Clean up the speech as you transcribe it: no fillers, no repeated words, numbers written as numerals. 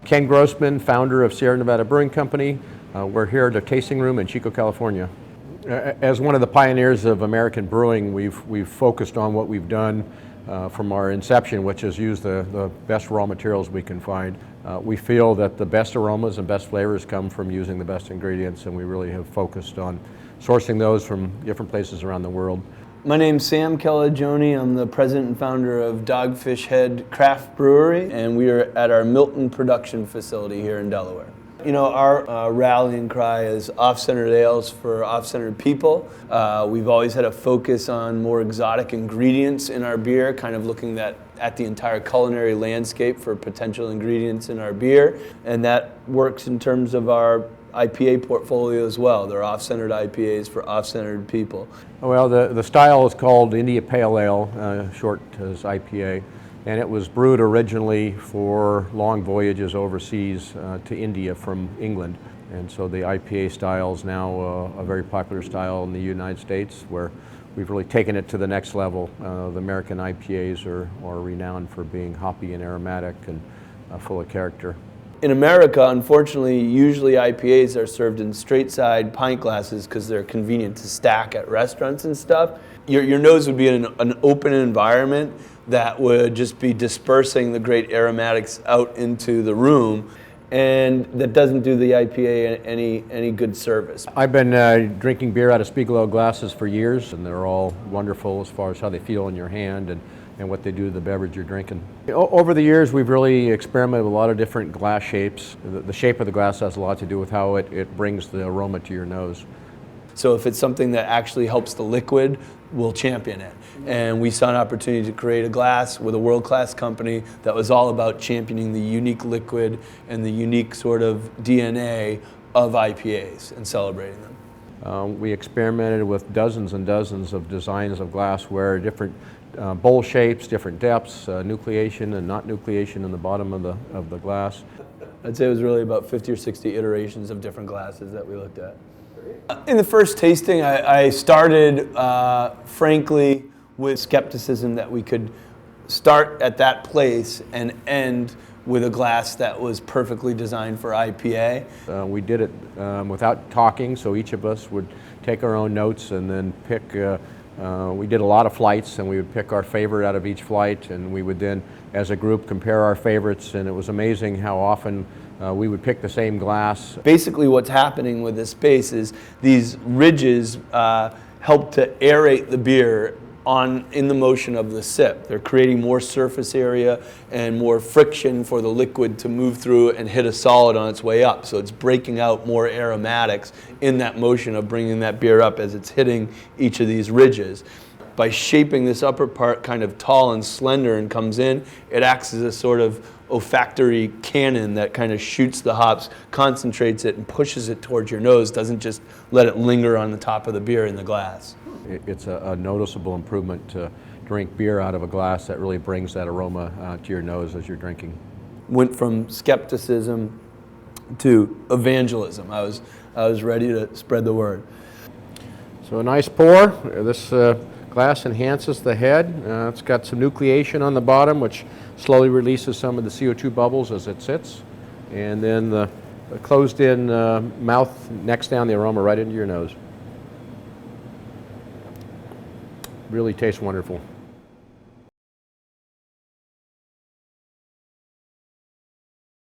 Ken Grossman, founder of Sierra Nevada Brewing Company. We're here at a tasting room in Chico, California. As one of the pioneers of American brewing, we've focused on what we've done from our inception, which is use the best raw materials we can find. We feel that the best aromas and best flavors come from using the best ingredients, and we really have focused on sourcing those from different places around the world. My name's Sam Calagione. I'm the president and founder of Dogfish Head Craft Brewery, and we are at our Milton production facility here in Delaware. You know, our rallying cry is off-centered ales for off-centered people. We've always had a focus on more exotic ingredients in our beer, kind of looking at the entire culinary landscape for potential ingredients in our beer, and that works in terms of our IPA portfolio as well. They're off-centered IPAs for off-centered people. Well, the style is called India Pale Ale, short as IPA, and it was brewed originally for long voyages overseas to India from England. And so the IPA style is now a very popular style in the United States, where we've really taken it to the next level. The American IPAs are renowned for being hoppy and aromatic and full of character. In America, unfortunately, usually IPAs are served in straight-side pint glasses because they're convenient to stack at restaurants and stuff. Your nose would be in an open environment that would just be dispersing the great aromatics out into the room, and that doesn't do the IPA any good service. I've been drinking beer out of Spiegelau glasses for years, and they're all wonderful as far as how they feel in your hand and what they do to the beverage you're drinking. Over the years, we've really experimented with a lot of different glass shapes. The shape of the glass has a lot to do with how it brings the aroma to your nose. So if it's something that actually helps the liquid, we'll champion it. And we saw an opportunity to create a glass with a world-class company that was all about championing the unique liquid and the unique sort of DNA of IPAs and celebrating them. We experimented with dozens and dozens of designs of glassware, different bowl shapes, different depths, nucleation and not nucleation in the bottom of the glass. I'd say it was really about 50 or 60 iterations of different glasses that we looked at. In the first tasting, I started, frankly, with skepticism that we could start at that place and end with a glass that was perfectly designed for IPA. We did it without talking, so each of us would take our own notes and then pick. We did a lot of flights, and we would pick our favorite out of each flight, and we would then, as a group, compare our favorites, and it was amazing how often we would pick the same glass. Basically what's happening with this space is these ridges help to aerate the beer in the motion of the sip. They're creating more surface area and more friction for the liquid to move through and hit a solid on its way up. So it's breaking out more aromatics in that motion of bringing that beer up as it's hitting each of these ridges. By shaping this upper part kind of tall and slender and comes in, it acts as a sort of olfactory cannon that kind of shoots the hops, concentrates it, and pushes it towards your nose, doesn't just let it linger on the top of the beer in the glass. It's a noticeable improvement to drink beer out of a glass that really brings that aroma to your nose as you're drinking. Went from skepticism to evangelism. I was ready to spread the word. So a nice pour. This glass enhances the head. It's got some nucleation on the bottom, which slowly releases some of the CO2 bubbles as it sits. And then the closed-in mouth necks down the aroma right into your nose. Really tastes wonderful.